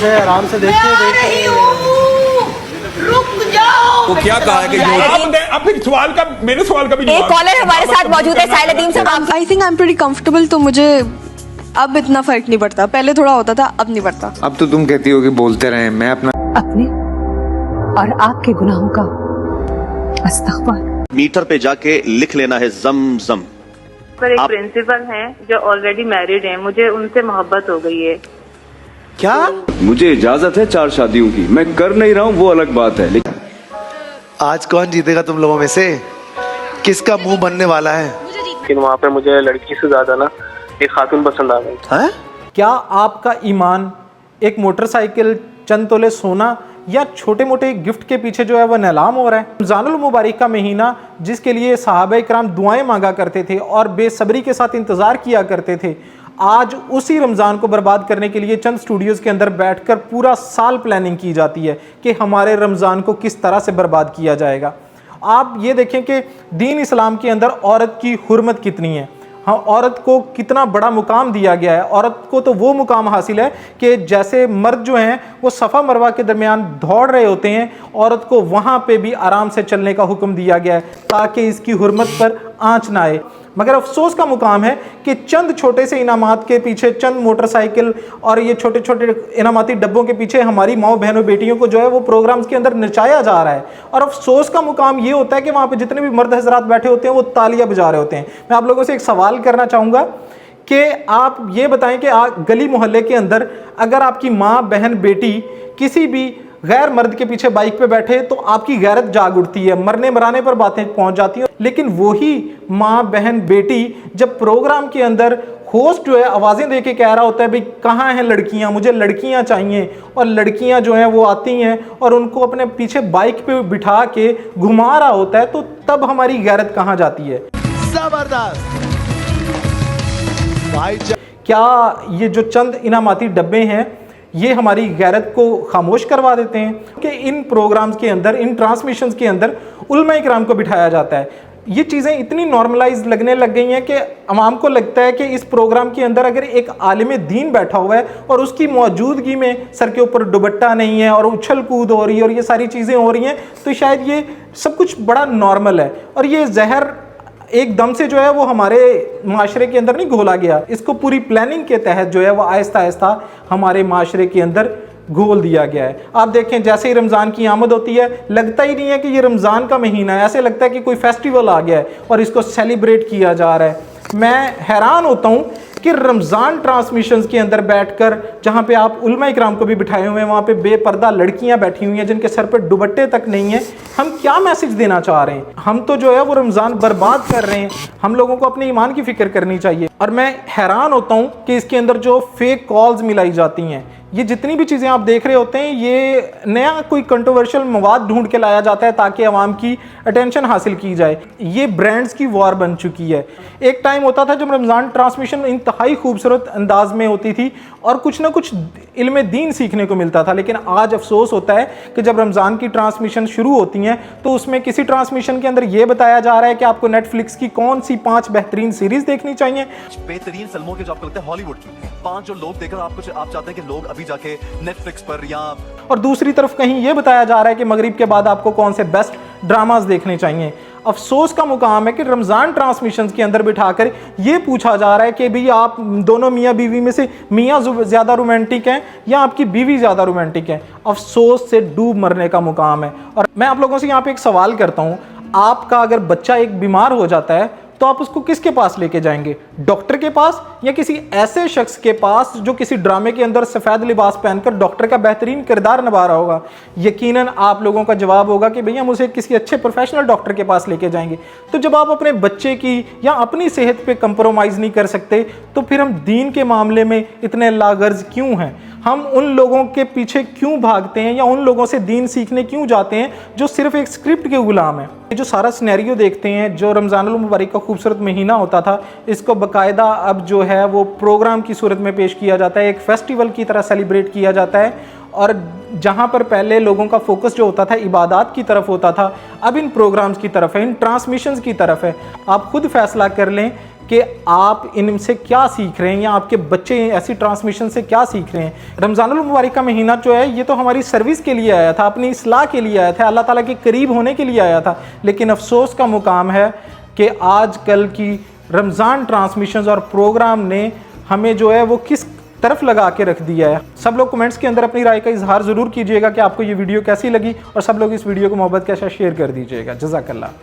से आराम से देखिए। रुक जाओ। वो क्या कहा है कि आप फिर सवाल का, मेरे सवाल का भी एक कॉलर हमारे साथ मौजूद है, साइलदीन साहब। I think I am pretty comfortable, तो मुझे अब इतना फर्क नहीं पड़ता। पहले थोड़ा होता था, अब नहीं पड़ता। अब तो तुम कहती हो कि बोलते रहे, मैं अपने और आपके गुनाहों का अस्तगफार। मीटर पे जाके लिख लेना है ज़म-ज़म। पर एक प्रिंसिपल हैं जो ऑलरेडी मैरिड हैं, मुझे उनसे मोहब्बत हो गई है। क्या? मुझे इजाजत है 4 शादियों की, मैं कर नहीं रहा हूँ वो अलग बात है, लेकिन आज कौन जीतेगा तुम लोगों में से? किसका मुंह बनने वाला है? लेकिन वहाँ पे मुझे लड़की से ज्यादा ना एक खातून पसंद आ गई। हाँ? क्या आपका ईमान एक मोटरसाइकिल, चंद तोले सोना या छोटे मोटे गिफ्ट के पीछे जो है वह नीलाम हो रहा है? रमज़ानुल मुबारक का महीना जिसके लिए सहाबा इकराम दुआएं मांगा करते थे और बेसब्री के साथ इंतज़ार किया करते थे, आज उसी रमज़ान को बर्बाद करने के लिए चंद स्टूडियोज़ के अंदर बैठकर पूरा साल प्लानिंग की जाती है कि हमारे रमज़ान को किस तरह से बर्बाद किया जाएगा। आप ये देखें कि दीन इस्लाम के अंदर औरत की हुर्मत कितनी है। हाँ, औरत को कितना बड़ा मुकाम दिया गया है। औरत को तो वो मुकाम हासिल है कि जैसे मर्द जो हैं वो सफ़ा मरवा के दरमियान दौड़ रहे होते हैं, औरत को वहाँ पे भी आराम से चलने का हुक्म दिया गया है ताकि इसकी हुर्मत पर आँच ना आए। मगर अफसोस का मुकाम है कि चंद छोटे से इनामात के पीछे, चंद मोटरसाइकिल और ये छोटे छोटे इनामाती डब्बों के पीछे हमारी माओ बहनों बेटियों को जो है वो प्रोग्राम्स के अंदर नचाया जा रहा है। और अफसोस का मुकाम ये होता है कि वहाँ पे जितने भी मर्द हजरात बैठे होते हैं वो तालियां बजा रहे होते हैं। मैं आप लोगों से एक सवाल करना चाहूँगा कि आप ये बताएं कि गली मोहल्ले के अंदर अगर आपकी माँ, बहन, बेटी किसी भी गैर मर्द के पीछे बाइक पे बैठे तो आपकी गैरत जाग उठती है, मरने मराने पर बातें पहुंच जाती हैं। लेकिन वही माँ, बहन, बेटी जब प्रोग्राम के अंदर होस्ट जो है आवाज़ें दे के कह रहा होता है भाई कहाँ हैं लड़कियाँ, मुझे लड़कियाँ चाहिए, और लड़कियाँ जो हैं वो आती हैं और उनको अपने पीछे बाइक पे बिठा के घुमा रहा होता है, तो तब हमारी गैरत कहाँ जाती है? जबरदस्त। क्या ये जो चंद इनामाती डब्बे हैं ये हमारी गैरत को खामोश करवा देते हैं? कि इन प्रोग्राम्स के अंदर, इन ट्रांसमिशंस के अंदर उलमा इकराम को बिठाया जाता है। ये चीज़ें इतनी नॉर्मलाइज लगने लग गई हैं कि अवाम को लगता है कि इस प्रोग्राम के अंदर अगर एक आलिम दीन बैठा हुआ है और उसकी मौजूदगी में सर के ऊपर दुपट्टा नहीं है और उछल कूद हो रही है और ये सारी चीज़ें हो रही हैं, तो शायद ये सब कुछ बड़ा नॉर्मल है। और ये जहर एकदम से जो है वो हमारे माशरे के अंदर नहीं घोला गया, इसको पूरी प्लानिंग के तहत जो है वो आहिस्ता आहिस्ता हमारे माशरे के अंदर घोल दिया गया है। आप देखें जैसे ही रमज़ान की आमद होती है लगता ही नहीं है कि ये रमज़ान का महीना है, ऐसे लगता है कि कोई फेस्टिवल आ गया है और इसको सेलिब्रेट किया जा रहा है। मैं हैरान होता हूँ कि रमज़ान ट्रांसमिशंस के अंदर बैठकर जहाँ पे आप उलमा इकराम को भी बिठाए हुए हैं, वहाँ पे बेपर्दा लड़कियाँ बैठी हुई हैं जिनके सर पे दुपट्टे तक नहीं है। हम क्या मैसेज देना चाह रहे हैं? हम तो जो है वो रमज़ान बर्बाद कर रहे हैं। हम लोगों को अपने ईमान की फ़िक्र करनी चाहिए। और मैं हैरान होता हूँ कि इसके अंदर जो फेक कॉल्स मिलाई जाती हैं, ये जितनी भी चीज़ें आप देख रहे होते हैं, ये नया कोई कंट्रोवर्शियल मवाद ढूंढ के लाया जाता है ताकि आवाम की अटेंशन हासिल की जाए। ये ब्रांड्स की वॉर बन चुकी है। एक टाइम होता था जब रमज़ान ट्रांसमिशन इंतहाई खूबसूरत अंदाज में होती थी और कुछ ना कुछ इल्म दीन सीखने को मिलता था। लेकिन आज अफसोस होता है कि जब रमज़ान की ट्रांसमिशन शुरू होती हैं तो उसमें किसी ट्रांसमिशन के अंदर ये बताया जा रहा है कि आपको नेटफ्लिक्स की कौन सी 5 बेहतरीन सीरीज देखनी चाहिए, बेहतरीन फिल्मों के जो आपको लगता है हॉलीवुड की 5 जो लोग देखकर आप चाहते हैं कि लोग अभी जाके नेटफ्लिक्स पर या, और दूसरी तरफ कहीं ये बताया जा रहा है कि मगरिब के बाद आपको कौन से बेस्ट ड्रामास देखने चाहिए। अफसोस का मुकाम है कि रमज़ान ट्रांसमिशंस के अंदर बिठाकर ये पूछा जा रहा है कि भाई आप दोनों मियाँ बीवी में से मियाँ ज़्यादा रोमांटिक हैं या आपकी बीवी ज़्यादा रोमांटिक है। अफसोस से डूब मरने का मुकाम है। और मैं आप लोगों से यहाँ पे एक सवाल करता हूँ, आपका अगर बच्चा एक बीमार हो जाता है तो आप उसको किसके पास लेके जाएंगे? डॉक्टर के पास या किसी ऐसे शख्स के पास जो किसी ड्रामे के अंदर सफ़ेद लिबास पहनकर डॉक्टर का बेहतरीन किरदार निभा रहा होगा? यकीनन आप लोगों का जवाब होगा कि भैया हम उसे किसी अच्छे प्रोफेशनल डॉक्टर के पास लेके जाएंगे। तो जब आप अपने बच्चे की या अपनी सेहत पे कंप्रोमाइज़ नहीं कर सकते तो फिर हम दीन के मामले में इतने लागर्ज क्यों हैं? हम उन लोगों के पीछे क्यों भागते हैं या उन लोगों से दीन सीखने क्यों जाते हैं जो सिर्फ एक स्क्रिप्ट के गुलाम हैं? जो सारा सिनेरियो देखते हैं, जो रमज़ानुल मुबारक का खूबसूरत महीना होता था, इसको बाकायदा अब जो है वो प्रोग्राम की सूरत में पेश किया जाता है, एक फेस्टिवल की तरह सेलिब्रेट किया जाता है। और जहाँ पर पहले लोगों का फोकस जो होता था इबादत की तरफ होता था, अब इन प्रोग्राम्स की तरफ है, इन ट्रांसमिशंस की तरफ है। आप खुद फैसला कर लें कि कि आप इनसे क्या सीख रहे हैं या आपके बच्चे ऐसी ट्रांसमिशन से क्या सीख रहे हैं। रमज़ानुल मुबारक का महीना जो है ये तो हमारी सर्विस के लिए आया था, अपनी इस्लाह के लिए आया था, अल्लाह ताला के करीब होने के लिए आया था। लेकिन अफसोस का मुकाम है कि आजकल की रमज़ान ट्रांसमिशंस और प्रोग्राम ने हमें जो है वो किस तरफ लगा के रख दिया है। सब लोग कमेंट्स के अंदर अपनी राय का इजहार ज़रूर कीजिएगा कि आपको ये वीडियो कैसी लगी, और सब लोग इस वीडियो को मोहब्बत के साथ शेयर कर दीजिएगा। जज़ाकल्लाह।